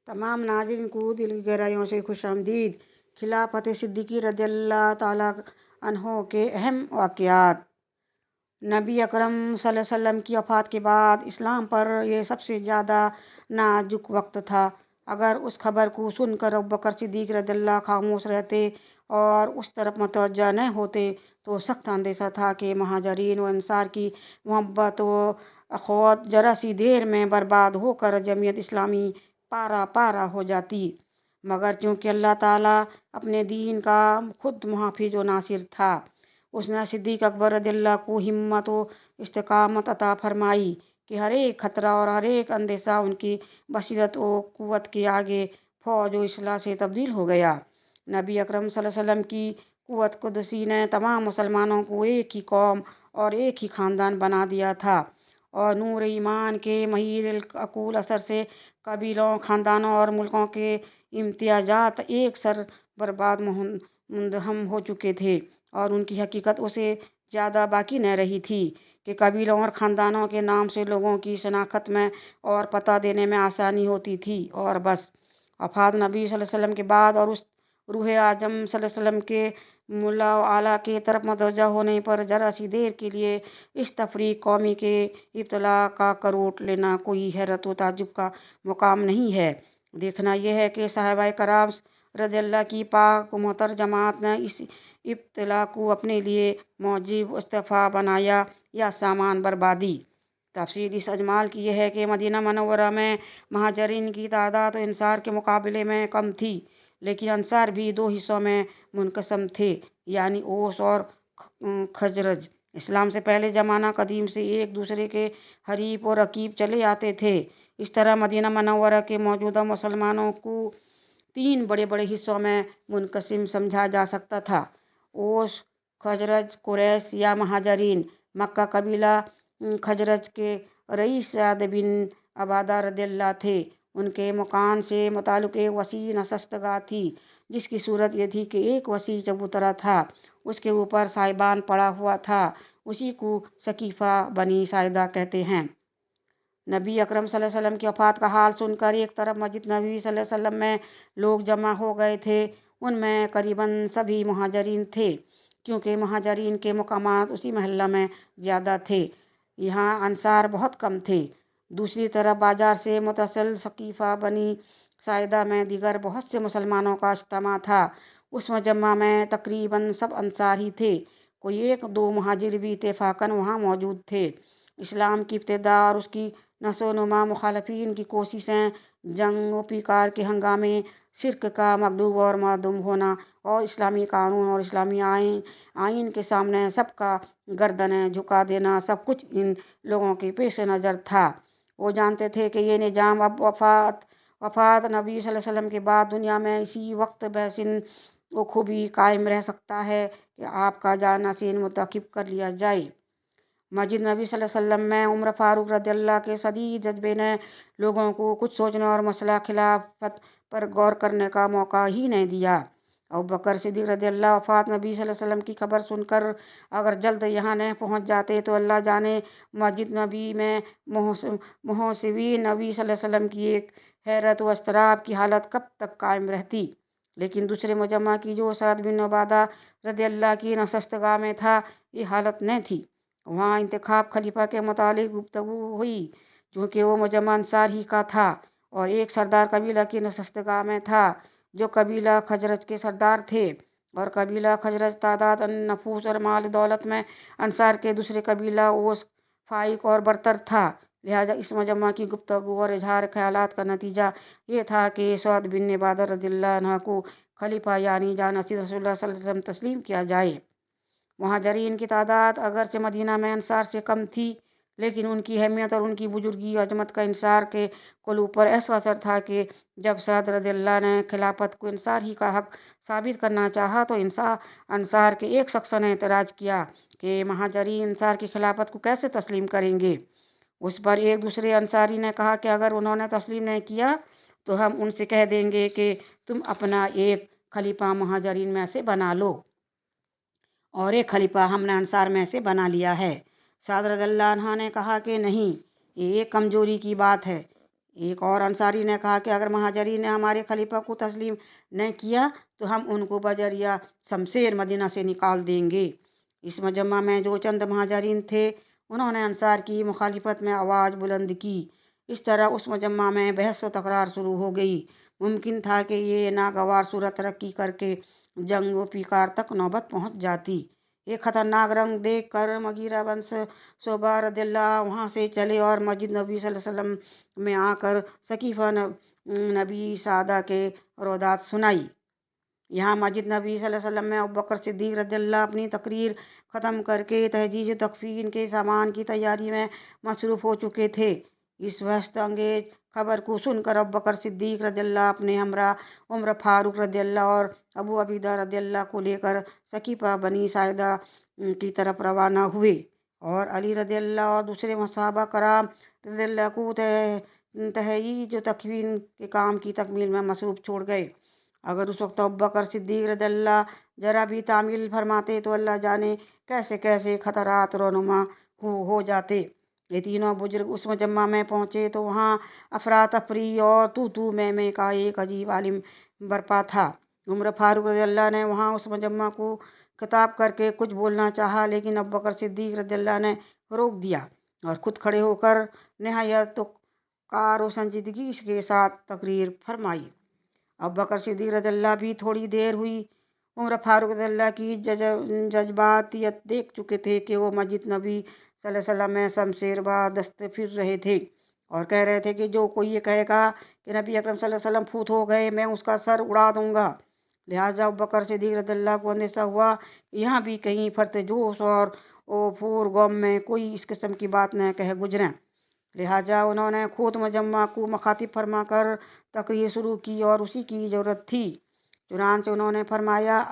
तमाम नाज़रीन को दिल की गहराइयों से खुशामदीद। खिलाफत सिद्दीकी रज़ियल्लाहु ताला अन्हो के अहम वाक़यात। नबी अकरम सल्लल्लाहु अलैहि वसल्लम की वफ़ात के बाद इस्लाम पर यह सबसे ज़्यादा नाजुक वक्त था। अगर उस खबर को सुनकर अबू बकर सिद्दीक़ रज़ियल्लाहु खामोश रहते और उस तरफ मुतवज्जह न होते तो सख्त अंदेशा था कि महाजरीन व अंसार की मोहब्बत व अख़वत ज़रा सी देर में बर्बाद होकर जमीयत इस्लामी पारा पारा हो जाती। मगर चूँकि अल्लाह ताला अपने दीन का खुद मुहाफ़िज़ व नासिर था, उसने सिद्दीक़ अकबर रज़ियल्लाहु को हिम्मत व इस्तिक़ामत अता फरमाई कि हर एक ख़तरा और हर एक अंदेशा उनकी बसीरत व क़ुव्वत के आगे फ़ौज व इसलाह से तब्दील हो गया। नबी अकरम सल्लल्लाहु अलैहि वसल्लम की क़ुव्वत क़ुदसी ने तमाम मुसलमानों को एक ही कौम और एक ही ख़ानदान बना दिया था और नूर ईमान के महीर अक़ूल असर से कबीलों, ख़ानदानों और मुल्कों के इम्तियाज़ात एक सर बर्बाद मुंहदम हो चुके थे और उनकी हकीकत उसे ज़्यादा बाकी न रही थी कि कबीलों और ख़ानदानों के नाम से लोगों की शनाख्त में और पता देने में आसानी होती थी। और बस वफ़ात नबी सल्लल्लाहु अलैहि वसल्लम के बाद और उस रूह आजम सल्लल्लाहु अलैहि वसल्लम के मुला आला के तरफ मुतवज्जह होने पर ज़रा सी देर के लिए इस तफरीक कौमी के इब्तला का करोट लेना कोई हैरत व ताज्जुब का मुकाम नहीं है। देखना यह है कि सहाबाए कराम रज़ियल्लाहु की पाक मोहतर जमात ने इस इब्तला को अपने लिए मौजिब इस्तिफ़ा बनाया या सामान बर्बादी। तफसील इस अजमाल की यह है कि मदीना मनव्वरा में महाजरीन की तादाद अंसार के मुकाबले में कम थी, लेकिन अंसार भी दो हिस्सों में मुनक़सम थे, यानी ओस और खजरज। इस्लाम से पहले ज़माना कदीम से एक दूसरे के हरीफ और रकीब चले आते थे। इस तरह मदीना मनव्वरा के मौजूदा मुसलमानों को तीन बड़े बड़े हिस्सों में मुनक़सिम समझा जा सकता था: ओस, खजरज, कुरैश या महाजरीन। मक्का कबीला खजरज के रईस सअद बिन अबादा रज़ियल्लाहु थे। उनके मकान से मुताल्लिक़ एक वसी नशस्तगाह थी, जिसकी सूरत यह थी कि एक वसी चबूतरा था, उसके ऊपर साहिबान पड़ा हुआ था। उसी को सकीफ़ा बनी साइदा कहते हैं। नबी अकरम सल्लल्लाहु अलैहि वसल्लम की वफ़ात का हाल सुनकर एक तरफ मस्जिद नबी सल्लल्लाहु अलैहि वसल्लम में लोग जमा हो गए थे। उनमें करीबन सभी महाजरीन थे, क्योंकि महाजरीन के मकामात उसी महल्ला में ज़्यादा थे, यहाँ अंसार बहुत कम थे। दूसरी तरफ बाज़ार से मुतसिल सकीफ़ा बनी साइदा में दीगर बहुत से मुसलमानों का इज्तिमा था। उस मजमा में तकरीबन सब अंसार ही थे, कोई एक दो महाजिर भी इत्तेफ़ाक़न वहाँ मौजूद थे। इस्लाम की इब्तिदा और उसकी नशो नुमा, मुखालिफिन की कोशिशें, जंग व पिकार के हंगामे, शिर्क का मगलूब और मादूम होना और इस्लामी कानून और इस्लामी आइन के सामने सबका गर्दनें झुका देना, सब कुछ इन लोगों के पेश नज़र था। वो जानते थे कि ये निज़ाम अब वफ़ात नबी सल्लल्लाहु अलैहि वसल्लम के बाद दुनिया में इसी वक्त बेहसिन व खूबी कायम रह सकता है कि आपका जानशीन मुंतखब कर लिया जाए। मस्जिद नबी सल्लल्लाहु अलैहि वसल्लम में उमर फ़ारूक रज़ियल्लाहु के शदीद जज्बे ने लोगों को कुछ सोचने और मसला खिलाफत पर गौर करने का मौका ही नहीं दिया। अबू बकर सिद्दीक़ रज़ियल्लाहु वफ़ात नबी सल्लल्लाहु अलैहि वसल्लम की खबर सुनकर अगर जल्द यहाँ न पहुँच जाते तो अल्लाह जाने मस्जिद नबी में मुहसिबीन नबी सल्लल्लाहु अलैहि वसल्लम की एक हैरत व इज़्तिराब की हालत कब तक कायम रहती। लेकिन दूसरे मुजम्मा की जो सअद बिन उबादा रज़ियल्लाहु की नशस्तगाह में था, ये हालत न थी। वहाँ इंतखाब खलीफा के मुतालिक गुफ्तगू हुई, चूँकि वो मुजम्मा अंसार ही का था और एक सरदार कबीला की नशस्तगाह में था, जो कबीला खजरज के सरदार थे। और कबीला खजरज तादाद, नफूस और माल दौलत में अंसार के दूसरे कबीला ओस फाइक और बरतर था। लिहाजा इस मुजम्मा की गुफ्तगू और इजहार ख्यालात का नतीजा ये था कि सअद बिन उबादा रज़ियल्लाहु अन्हु को खलीफा यानी जानशीन रसूलुल्लाह सल्लल्लाहु अलैहि वसल्लम तस्लीम किया जाए। महाजरीन की तादाद अगरचे मदीना में अंसार से कम थी, लेकिन उनकी अहमियत और उनकी बुजुर्गी अजमत का अंसार के क़ुलूब पर ऐसा असर था कि जब सअद रज़ियल्लाहु ने खिलाफत को अंसार ही का हक साबित करना चाहा तो अंसार के एक शख्स ने एतराज़ किया कि महाजरीन अंसार की खिलाफत को कैसे तस्लीम करेंगे। उस पर एक दूसरे अंसारी ने कहा कि अगर उन्होंने तस्लीम नहीं किया तो हम उनसे कह देंगे कि तुम अपना एक खलीफा महाजरीन में से बना लो और एक खलीफा हमने अंसार में से बना लिया है। सअद रज़ियल्लाहु अन्हु ने कहा कि नहीं, ये कमज़ोरी की बात है। ایک اور انصاری نے کہا کہ اگر مہاجرین نے ہمارے خلیفہ کو تسلیم نہ کیا تو ہم ان کو بجر یا شمشیر مدینہ سے نکال دیں گے۔ اس مجمع میں جو چند مہاجرین تھے انہوں نے انصار کی مخالفت میں آواز بلند کی۔ اس طرح اس مجمع میں بحث و تکرار شروع ہو گئی۔ ممکن تھا کہ یہ ناگوار صورت ترقی کر کے جنگ و پیکار تک نوبت پہنچ جاتی۔ ایک خطرناک رنگ دیکھ کر مغیرہ بن شعبہ رضی اللہ وہاں سے چلے اور مسجد نبی صلی اللہ علیہ وسلم میں آ کر ثقیفہ نبی سعدہ کے رودات سنائی۔ یہاں مسجد نبی صلی اللہ علیہ وسلم میں ابوبکر صدیق رضی اللہ اپنی تقریر ختم کر کے تجہیز و تکفین کے سامان کی تیاری میں مصروف ہو چکے تھے۔ اس وحشت انگیز خبر کو سن کر ابوبکر صدیق رضی اللہ اپنے ہمراہ عمر فاروق رضی اللہ اور ابو عبیدہ رضی اللہ کو لے کر ثقیفہ بنی ساعدہ کی طرف روانہ ہوئے اور علی رضی اللہ اور دوسرے صحابہ کرام رضی اللہ کو تجہیز و تکفین کے کام کی تکمیل میں مصروف چھوڑ گئے۔ اگر اس وقت ابوبکر صدیق رضی اللہ ذرا بھی تعمیل فرماتے تو اللہ جانے کیسے کیسے خطرات رونما ہو جاتے۔ یہ تینوں بزرگ اس مجمع میں پہنچے تو وہاں افراتفری اور تو میں کا ایک عجیب عالم برپا تھا۔ عمر فاروق رضی اللہ نے وہاں اس مجمع کو خطاب کر کے کچھ بولنا چاہا، لیکن ابوبکر صدیق رضی اللہ نے روک دیا اور خود کھڑے ہو کر نہایت وقار و سنجیدگی کے ساتھ تقریر فرمائی۔ ابوبکر صدیق رضی اللہ بھی تھوڑی دیر ہوئی عمر فاروق رضی اللہ کی جذباتیت دیکھ چکے تھے کہ وہ مسجد نبی صلی اللہ علیہ وسلم میں شمشیر دست پھر رہے تھے اور کہہ رہے تھے کہ جو کوئی یہ کہے گا کہ نبی اکرم صلی اللہ علیہ وسلم فوت ہو گئے میں اس کا سر اڑا دوں گا۔ لہٰذا ابوبکر صدیق رضی اللہ کو اندیشہ ہوا کہ یہاں بھی کہیں فرط جوش اور پھور قوم میں کوئی اس قسم کی بات نہ کہہ گزریں۔ لہٰذا انہوں نے خود مجمع کو مخاطب فرما کر تقریر شروع کی اور اسی کی ضرورت تھی۔ چنانچہ انہوں نے فرمایا،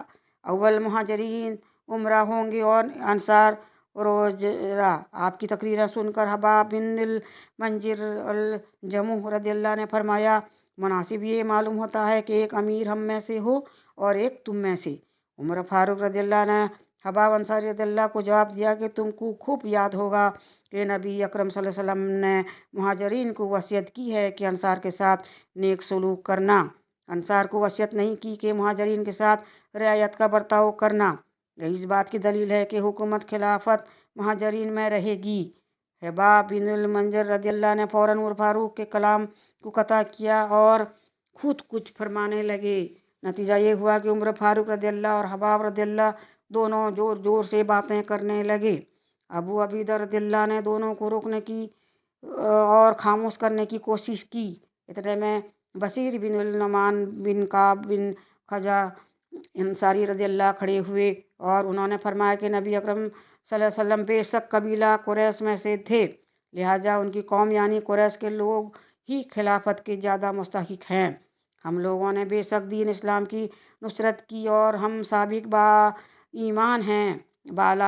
اول مہاجرین عمرہ ہوں گے اور انصار روجرا۔ آپ کی تقریر سن کر حباب بن المنذر الجموح رضی اللہ نے فرمایا، مناسب یہ معلوم ہوتا ہے کہ ایک امیر ہم میں سے ہو اور ایک تم میں سے۔ عمر فاروق رضی اللہ نے حباب انصاری رضی اللہ کو جواب دیا کہ تم کو خوب یاد ہوگا کہ نبی اکرم صلی اللہ علیہ وسلم نے مہاجرین کو وصیت کی ہے کہ انصار کے ساتھ نیک سلوک کرنا، انصار کو وصیت نہیں کی کہ مہاجرین کے ساتھ رعایت کا برتاؤ کرنا۔ یہی اس بات کی دلیل ہے کہ حکومت خلافت مہاجرین میں رہے گی۔ حباب بن المنذر رضی اللہ نے فوراً عمر فاروق کے کلام کو قطع کیا اور خود کچھ فرمانے لگے۔ نتیجہ یہ ہوا کہ عمر فاروق رضی اللہ اور حباب رضی اللہ دونوں زور زور سے باتیں کرنے لگے۔ ابو عبیدہ رضی اللہ نے دونوں کو روکنے کی اور خاموش کرنے کی کوشش کی۔ اتنے میں بشیر بن النعمان بن کعب بن خزرہ انصاری رضی اللہ کھڑے ہوئے اور انہوں نے فرمایا کہ نبی اکرم صلی اللہ علیہ وسلم بے شک قبیلہ قریش میں سے تھے، لہٰذا ان کی قوم یعنی قریش کے لوگ ہی خلافت کے زیادہ مستحق ہیں۔ ہم لوگوں نے بے شک دین اسلام کی نصرت کی اور ہم سابق بالا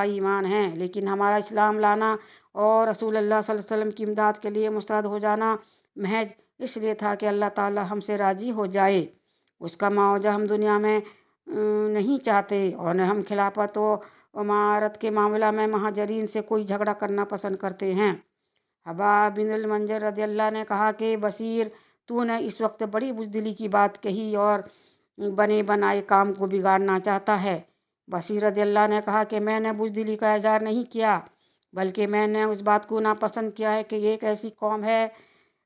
ایمان ہیں، لیکن ہمارا اسلام لانا اور رسول اللہ صلی اللہ علیہ وسلم کی امداد کے لیے مستعد ہو جانا محض اس لیے تھا کہ اللہ تعالی ہم سے راضی ہو جائے۔ اس کا معاوضہ ہم دنیا میں نہیں چاہتے اور نہ ہم خلافت و امارت کے معاملہ میں مہاجرین سے کوئی جھگڑا کرنا پسند کرتے ہیں۔ حباب بن المنذر رضی اللہ نے کہا کہ بشیر، تو نے اس وقت بڑی بزدلی کی بات کہی اور بنے بنائے کام کو بگاڑنا چاہتا ہے۔ بشیر رضی اللہ نے کہا کہ میں نے بزدلی کا اظہار نہیں کیا، بلکہ میں نے اس بات کو ناپسند کیا ہے کہ ایک ایسی قوم ہے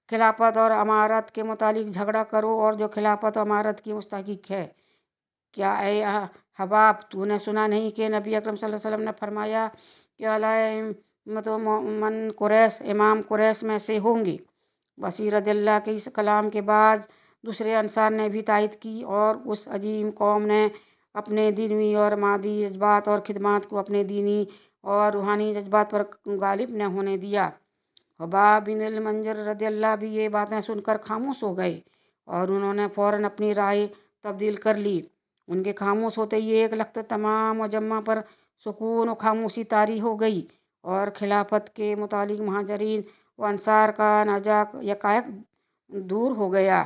خلافت اور امارت کے متعلق جھگڑا کرو اور جو خلافت و امارت کی مستحق ہے۔ کیا اے حباب، تو نے سنا نہیں کہ نبی اکرم صلی اللہ علیہ وسلم نے فرمایا کہ علامت من قریش امام قریش میں سے ہوں گے؟ بشیر رضی اللہ کے اس کلام کے بعد دوسرے انصار نے بھی تائید کی اور اس عظیم قوم نے اپنے دینی اور مادی جذبات اور خدمات کو اپنے دینی اور روحانی جذبات پر غالب نہ ہونے دیا۔ حباب بن المنذر رضی اللہ بھی یہ باتیں سن کر خاموش ہو گئے اور انہوں نے فوراً اپنی رائے تبدیل کر لی۔ ان کے خاموش ہوتے ہی ایک لخت تمام مجمع پر سکون و خاموشی طاری ہو گئی اور خلافت کے متعلق مہاجرین و انصار کا نزاع یکایک دور ہو گیا۔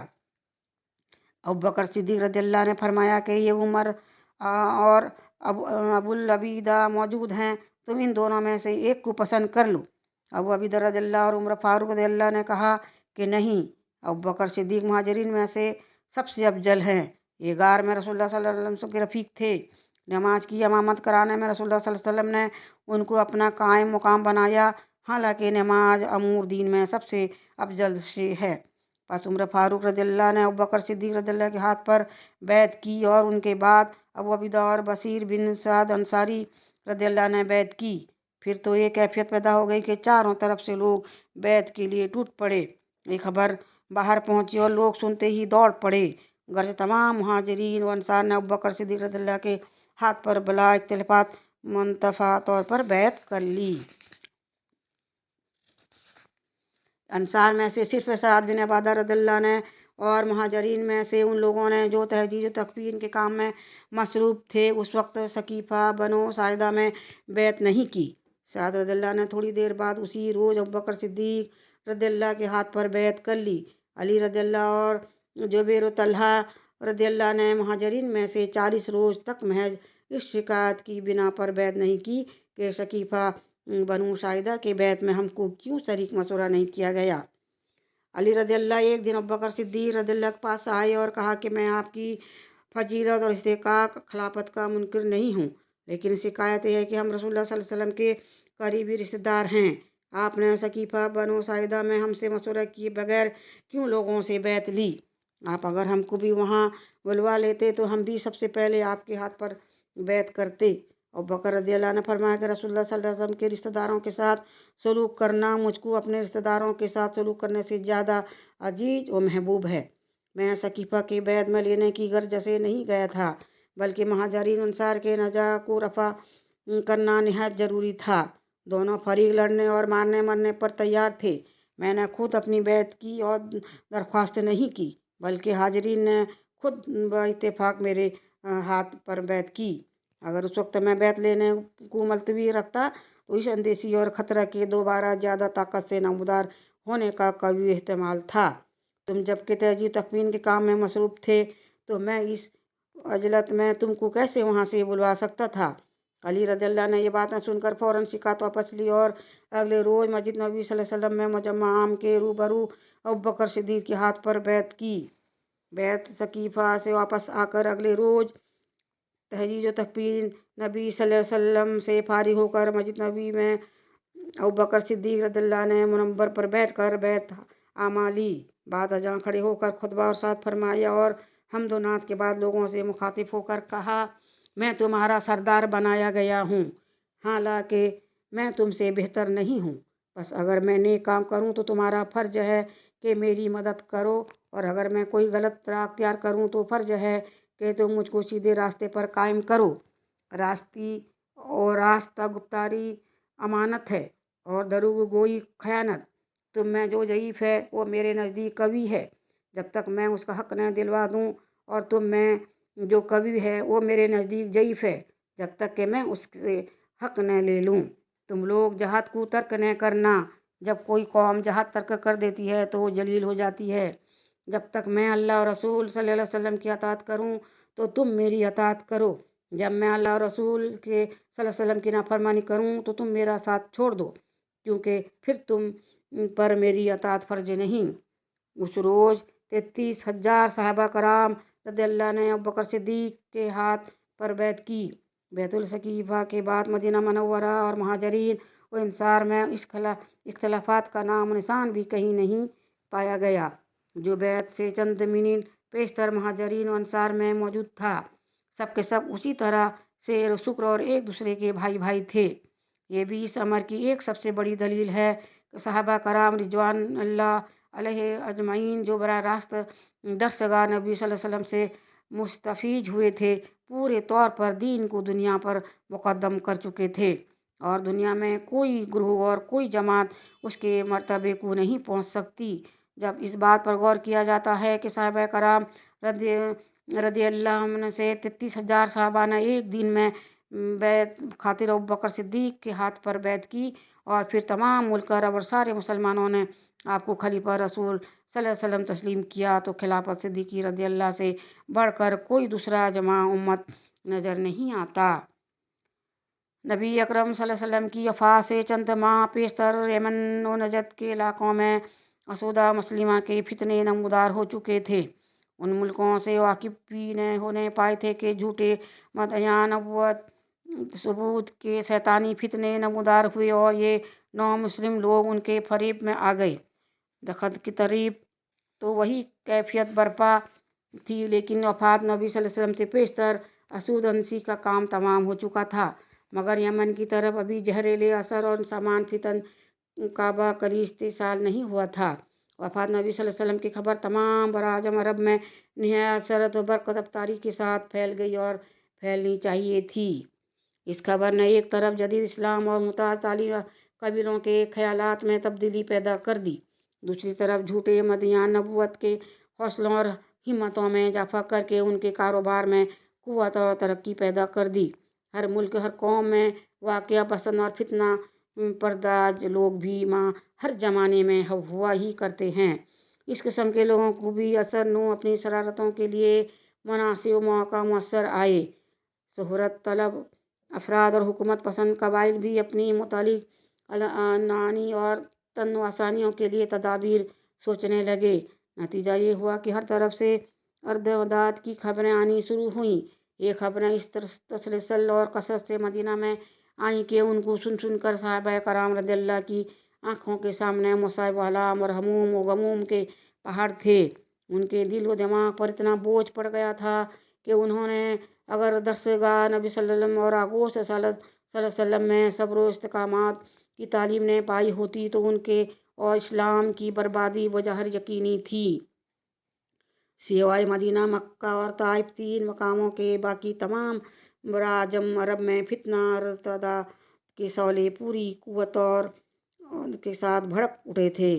ابوبکر صدیق رضی اللہ نے فرمایا کہ یہ عمر اور ابو عبیدہ موجود ہیں، تم ان دونوں میں سے ایک کو پسند کر لو۔ ابو عبیدہ رضی اللہ اور عمر فاروق رضی اللہ نے کہا کہ نہیں، अबू बकर सिद्दीक महाजरीन में से सबसे अफजल हैं। ये गार में रसूलुल्लाह सल्लल्लाहु अलैहि वसल्लम के रफ़ीक थे। नमाज की इमामत कराने में रसूलुल्लाह सल्लल्लाहु अलैहि वसल्लम ने उनको अपना कायम मुकाम बनाया। हालांकि नमाज अमूर दीन में सबसे अफजल से है। बस उम्र फारूक रज़ियल्लाहु ने अबू बकर सिद्दीक रज़ियल्लाहु के हाथ पर बैत की और उनके बाद अबू अबीदा और बशीर बिन साद अंसारी रज़ियल्लाहु ने बैत की। फिर तो ये कैफियत पैदा हो गई कि चारों तरफ से लोग बैत के लिए टूट पड़े। ये खबर बाहर पहुंची और लोग सुनते ही दौड़ पड़े। गर्ज तमाम मुहाजिरीन व अंसार ने अबू बकर सिद्दीक रज़ियल्लाहु के हाथ पर बला इख्तिलाफात मुंतफा तौर पर बैत कर ली। अंसार में से सिर्फ साद बिन अबादा रज़ियल्लाहु ने और मुहाजिरीन में से उन लोगों ने जो तहजीज तकफीन के काम में मसरूफ़ थे उस वक्त सकीफ़ा बनो साइदा में बैत नहीं की। साद रज़ियल्लाहु ने थोड़ी देर बाद उसी रोज़ अबू बकर सिद्दीक रज़ियल्लाहु के हाथ पर बैत कर ली। अली रज़ियल्लाहु और जुबैर तल्हा रज़ियल्लाहु ने मुहाजिरीन में से 40 रोज़ तक महज इस शिकायत की बिना पर बैत नहीं की कि सकीफ़ा बनु साइदा के बैत में हमको क्यों शरीक मशवरा नहीं किया गया। अली रज़ियल्लाहु एक दिन अबू बकर सिद्दीक रज़ियल्लाहु के पास आए और कहा कि मैं आपकी फजीलत और इस्तेकाक खिलाफत का मुनकिर नहीं हूँ, लेकिन शिकायत यह है कि हम रसूलुल्लाह सल्लल्लाहु अलैहि वसल्लम के करीबी रिश्तेदार हैं। आपने सकीफ़ा बनु साइदा में हमसे मशवरा किए बगैर क्यों लोगों से बैत ली? आप अगर हमको भी वहाँ बुलवा लेते तो हम भी सबसे पहले आपके हाथ पर बैत करते। अबू बकर रज़ियल्लाहु ने फरमाया कि रसूलुल्लाह सल्लल्लाहु अलैहि वसल्लम के रिश्तेदारों के साथ सलूक करना मुझको अपने रिश्तेदारों के साथ सलूक करने से ज़्यादा अजीज और महबूब है। मैं सकीफ़ा के बैत में लेने की गर्ज से नहीं गया था, बल्कि मुहाजिरीन अंसार के नजा को रफ़ा करना निहायत ज़रूरी था। दोनों फरीक लड़ने और मारने मरने पर तैयार थे। मैंने खुद अपनी बैत की और दरख्वास्त नहीं की, बल्कि हाजिरीन ने खुद बइत्तेफाक मेरे हाथ पर बैत की। अगर उस वक्त मैं बैत लेने को मुलतवी रखता तो इस अंदेशी और ख़तरा के दोबारा ज़्यादा ताकत से नमदार होने का कभी एहतमाल था। तुम जबकि तहजीब तकवीन के काम में मसरूफ़ थे तो मैं इस अजलत में तुमको कैसे वहाँ से बुलवा सकता था। अली रज़ियल्लाहु ने ये बातें सुनकर फ़ौरन शिकायत वापस ली और अगले रोज़ मस्जिद नबी सल्लल्लाहु अलैहि वसल्लम में मुजम्मा आम के रूबरू अबू बकर सिद्दीक के हाथ पर बैत की। बैत सकीफ़ा से वापस आकर अगले रोज़ तहजीज तकवीन नबी सल्लल्लाहु अलैहि वसल्लम से फारिग होकर मस्जिद नबी में अबू बकर सिद्दीक रज़ियल्लाहु ने मुनब्बर पर बैठकर बैत आमा ली। बाद अज़ां खड़े होकर खुतबा और साथ फरमाया और हम्दो नात के बाद लोगों से मुखातिब होकर कहा, मैं तुम्हारा सरदार बनाया गया हूँ, हालांकि मैं तुमसे बेहतर नहीं हूँ। बस अगर मैं नेक काम करूँ तो तुम्हारा फ़र्ज है कि मेरी मदद करो, और अगर मैं कोई गलत राह अख्तियार करूँ तो फ़र्ज है कि तुम मुझको सीधे रास्ते पर कायम करो। रास्ता गुप्तारी अमानत है और दरूग गोई खयानत। तुम में जो ज़ईफ़ है वो मेरे नज़दीक कवी है जब तक मैं उसका हक़ न दिलवा दूँ, और तुम में जो कवी है वो मेरे नज़दीक ज़ईफ़ है जब तक कि मैं उससे हक़ न ले लूँ। तुम लोग जहाद को तर्क न करना। जब कोई कौम जहाद तर्क कर देती है तो वो जलील हो जाती है। जब तक मैं अल्लाह और रसूल सल्लल्लाहु अलैहि वसल्लम की अताअत करूँ तो तुम मेरी अताअत करो। जब मैं अल्लाह और रसूल के सल्लल्लाहु अलैहि वसल्लम की नाफरमानी करूँ तो तुम मेरा साथ छोड़ दो, क्योंकि फिर तुम पर मेरी अताअत फ़र्ज नहीं। उस रोज़ 33,000 सहाबा कराम रज़ियल्लाहु ने अबू बकर सिद्दीक के हाथ पर बैत की। बैतुल सकीफ़ा के बाद मदीना मनव्वरा और मुहाजिरीन और अंसार में इख्तिलाफात का नाम निशान भी कहीं नहीं पाया गया। जो बैत से चंद मिनट पेशतर मुहाजिरीन और अंसार में मौजूद था, सब के सब उसी तरह से शुक्र और एक दूसरे के भाई भाई थे। ये भी इस अमर की एक सबसे बड़ी दलील है कि सहाबा कराम रिजवान अल्लाह अलैहि अजमईन जो बराह रास्त दरसगाह नबी सल्लल्लाहु अलैहि वसल्लम से मुस्तफ़ीज हुए थे, पूरे तौर पर दीन को दुनिया पर मुक़द्दम कर चुके थे, और दुनिया में कोई ग्रुह और कोई जमात उसके मर्तबे को नहीं पहुँच सकती। जब इस बात पर गौर किया जाता है कि सहाबा कराम रज़ियल्लाहु अन्हुम से 33,000 सहाबा ने एक दिन में बैत खातिर अबू बकर सिद्दीक के हाथ पर बैत की, और फिर तमाम मुल्क अरब और सारे मुसलमानों ने आपको खलीफा रसूल सल्लल्लाहु अलैहि वसल्लम तस्लीम किया, तो खिलाफत सिद्दीकी रज़ियल्लाहु से बढ़कर कोई दूसरा जमा उम्मत नज़र नहीं आता। नबी अकरम सल्लल्लाहु अलैहि वसल्लम की वफ़ात से चंद माह पेशतर यमन व नजद के इलाक़ों में असोदा मुस्लिमा के फितने नमूदार हो चुके थे। उन मुल्कों से वाकिफ भी न होने पाए थे कि झूठे मदया नबूवत सबूत के शैतानी फितने नमूदार हुए और ये नौ मुस्लिम लोग उनके फरेब में आ गए। दखत की तरीब तो वही कैफियत बरपा थी, लेकिन वफ़ात नबी सल्लल्लाहु अलैहि वसल्लम से पेशतर असूदंसी का काम तमाम हो चुका था, मगर यमन की तरफ अभी जहरीले असर और समान फितन काबा कली इस्तेसाल नहीं हुआ था। वफ़ात नबी सल्लल्लाहु अलैहि वसल्लम की खबर तमाम बराजम अरब में निहायत सरत व बरकत अफ्तारी के साथ फैल गई और फैलनी चाहिए थी। इस खबर ने एक तरफ जदीद इस्लाम और मुताज तालीम कबीलों के ख्यालात में तब्दीली पैदा कर दी, दूसरी तरफ झूठे मदियान नबूवत के हौसलों और हिम्मतों में इजाफा करके उनके कारोबार में कुव्वत और तरक्की पैदा कर दी। हर मुल्क हर कौम में वाक़या पसंद और फितना परदाज लोग भी हर ज़माने में हुआ ही करते हैं। इस किस्म के लोगों को भी असर नो अपनी शरारतों के लिए मुनासिब मौका मुयस्सर आए। शोहरत तलब अफराद और हुकूमत पसंद कबाइल भी अपनी मुतालिक नानी और तन आसानियों के लिए तदाबीर सोचने लगे। नतीजा ये हुआ कि हर तरफ से अर्दमदाद की खबरें आनी शुरू हुईं। ये खबरें इस तसलसल और कसरत से मदीना में आई कि उनको सुन सुन कर सहाबा कराम रज़ियल्लाहु की आँखों के सामने मुसाइब आलाम और हमूम व गमूम के पहाड़ थे। उनके दिल व दिमाग पर इतना बोझ पड़ गया था कि उन्होंने अगर दरसगाह नबी सल्लल्लाहु अलैहि वसल्लम और आगोश सल्लल्लाहु अलैहि वसल्लम में सब्र व इस्तिकामत की तालीम ने पाई होती तो उनके और इस्लाम की बर्बादी व जहर यकीनी थी। सिवाय मदीना, मक्का और ताइफ, तीन मकामों के बाकी तमाम बराजम अरब में फितना और इर्तिदा के शौले पूरी कुव्वत और के साथ भड़क उठे थे।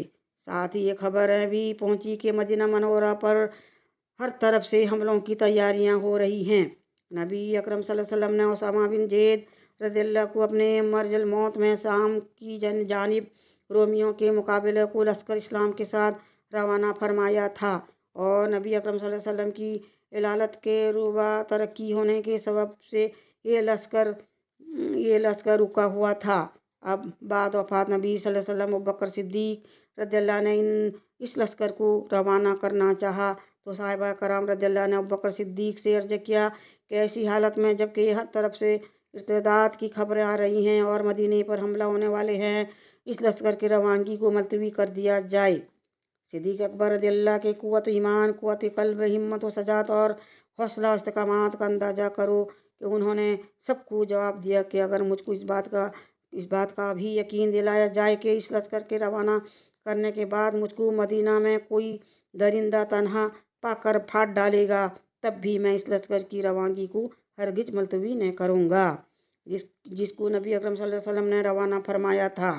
साथ ही ये खबरें भी पहुंची कि मदीना मनोरा पर हर तरफ से हमलों की तैयारियां हो रही हैं। नबी अकरम सल्लल्लाहु अलैहि वसल्लम ने उसामा बिन ज़ैद रज़ियल्लाहु को अपने मरजल मौत में शाम की जानिब रोमियों के मुकाबले को लश्कर इस्लाम के साथ रवाना फरमाया था और नबी अकरम सल्लल्लाहु अलैहि वसल्लम की इलालत के रुबा तरक्की होने के सबब से ये लश्कर रुका हुआ था। अब बाद वफ़ात नबी सल्लल्लाहु अलैहि वसल्लम अबू बकर सिद्दीक़ रज़ियल्लाहु ने इस लश्कर को रवाना करना चाहा तो साहिबा कराम रज़ियल्लाहु ने अबू बकर सिद्दीक़ से अर्ज़ किया कि ऐसी हालत में जबकि हर तरफ से इर्तिदाद की खबरें आ रही हैं और मदीने पर हमला होने वाले हैं, इस लश्कर की रवानगी को मुलतवी कर दिया जाए। सिद्दीक़ अकबर रज़ियल्लाहु के क़ुव्वत ईमान, क़ुव्वत क़ल्ब, हिम्मत व सजात और हौसला व इस्तिक़ामत का अंदाज़ा करो कि उन्होंने सबको जवाब दिया कि अगर मुझको इस बात का भी यकीन दिलाया जाए कि इस लश्कर के रवाना करने के बाद मुझको मदीना में कोई दरिंदा तन्हा पाकर फाड़ डालेगा, तब भी मैं इस लश्कर की रवानगी को हरगिज मुलतवी न करूँगा जिसको नबी अकरम सल्लल्लाहु अलैहि वसल्लम ने रवाना फरमाया था।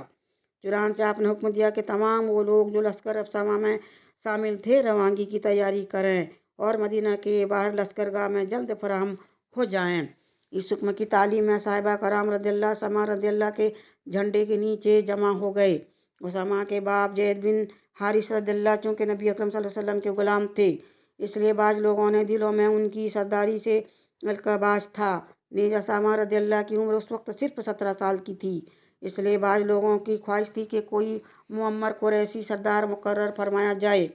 चुनांचे आपने हुक्म दिया कि तमाम वो लोग जो लश्कर अफसामा में शामिल थे रवानगी की तैयारी करें और मदीना के बाहर लश्करगाह में जल्द फराहम हो जाएं। इस हुक्म की तालीम में साहिबा कराम रज़ियल्लाहु उसामा रज़ियल्लाहु के झंडे के नीचे जमा हो गए। उसामा के बाप ज़ैद बिन हारिस रज़ियल्लाहु चूँकि नबी अकरम सल्लल्लाहु अलैहि वसल्लम के गुलाम थे, इसलिए बाज़ लोगों ने दिलों में उनकी सरदारी से अलकबाज था। नीज उसामा रज़ियल्लाहु की उम्र उस वक्त सिर्फ 17 साल की थी, इसलिए बाज़ लोगों की ख्वाहिश थी कि कोई मुअम्मर कुरैशी सरदार मुकर्रर फरमाया जाए।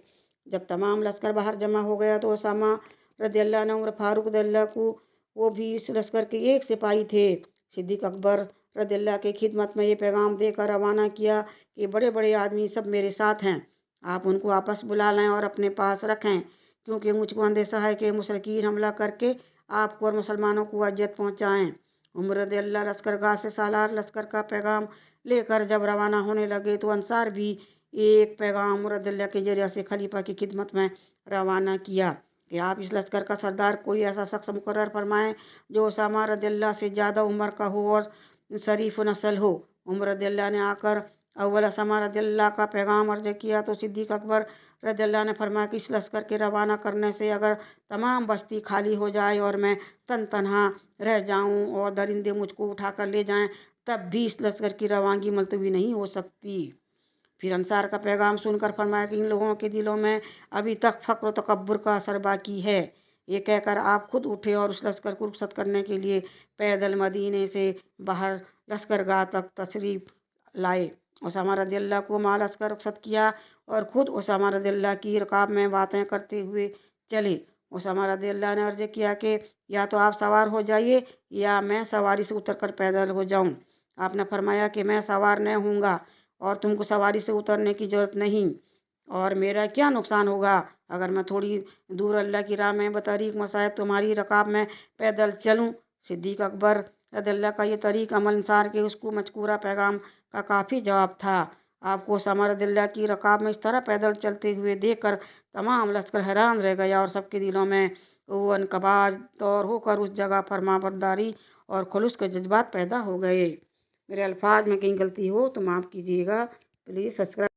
जब तमाम लश्कर बाहर जमा हो गया तो उसामा रज़ियल्लाहु ने उमर फारूक रज़ियल्लाहु को, वो भी इस लश्कर के एक सिपाही थे, सिद्दीक़ अकबर रज़ियल्लाहु की खिदमत में ये पैगाम देकर रवाना किया कि बड़े बड़े आदमी सब मेरे साथ हैं, आप उनको आपस बुला लें और अपने पास रखें, क्योंकि मुझको अंदेशा है कि मुशरिकीन हमला करके आपको और मुसलमानों को अजियत पहुँचाएँ। उमर रज़ियल्लाहु लश्करगाह से सालार लश्कर का पैगाम लेकर जब रवाना होने लगे तो अंसार भी एक पैगाम उमर रज़ियल्लाहु के जरिए से खलीफा की खिदमत में रवाना किया कि आप इस लश्कर का सरदार कोई ऐसा शख्स मुकर्रर फरमाएं जो उसामा रज़ियल्लाहु से ज़्यादा उम्र का हो और शरीफ नस्ल हो। उमर रज़ियल्लाहु ने आकर अव्वल उसामा रज़ियल्लाहु का पैगाम अर्ज किया तो सिद्दीक़ अकबर रज़ियल्लाहु ने फरमाया कि इस लश्कर के रवाना करने से अगर तमाम बस्ती खाली हो जाए और मैं तन्हा रह जाऊं और दरिंदे मुझको उठाकर ले जाएं, तब भी इस लश्कर की रवानगी मुलतवी नहीं हो सकती। फिर अंसार का पैगाम सुनकर फरमाया कि इन लोगों के दिलों में अभी तक फ़क्र व तकब्बुर का असर बाकी है। ये कहकर आप खुद उठे और उस लश्कर को रुखसत करने के लिए पैदल मदीने से बाहर लश्करगाह तक तशरीफ़ लाए। उसामा रज़ियल्लाहु को माल लश्कर रुखसत किया اور خود اسامہ رضی اللہ کی رکاب میں باتیں کرتے ہوئے چلے۔ اسامہ رضی اللہ نے عرض کیا کہ یا تو آپ سوار ہو جائیے یا میں سواری سے اتر کر پیدل ہو جاؤں۔ آپ نے فرمایا کہ میں سوار نہ ہوں گا اور تم کو سواری سے اترنے کی ضرورت نہیں، اور میرا کیا نقصان ہوگا اگر میں تھوڑی دور اللہ کی راہ میں بطریق مساعد تمہاری رکاب میں پیدل چلوں۔ صدیق اکبر رضی اللہ کا یہ طریق عمل انصار کے اس کو مذکورہ پیغام کا کافی جواب تھا۔ آپ کو اسامہ رضی اللہ کی رکاب میں اس طرح پیدل چلتے ہوئے دیکھ کر تمام لشکر حیران رہ گیا اور سب کے دلوں میں وہ انقباض طور ہو کر اس جگہ فرما برداری اور خلوص کے جذبات پیدا ہو گئے۔ میرے الفاظ میں کہیں غلطی ہو تو معاف کیجیے گا، پلیز سبسکرائب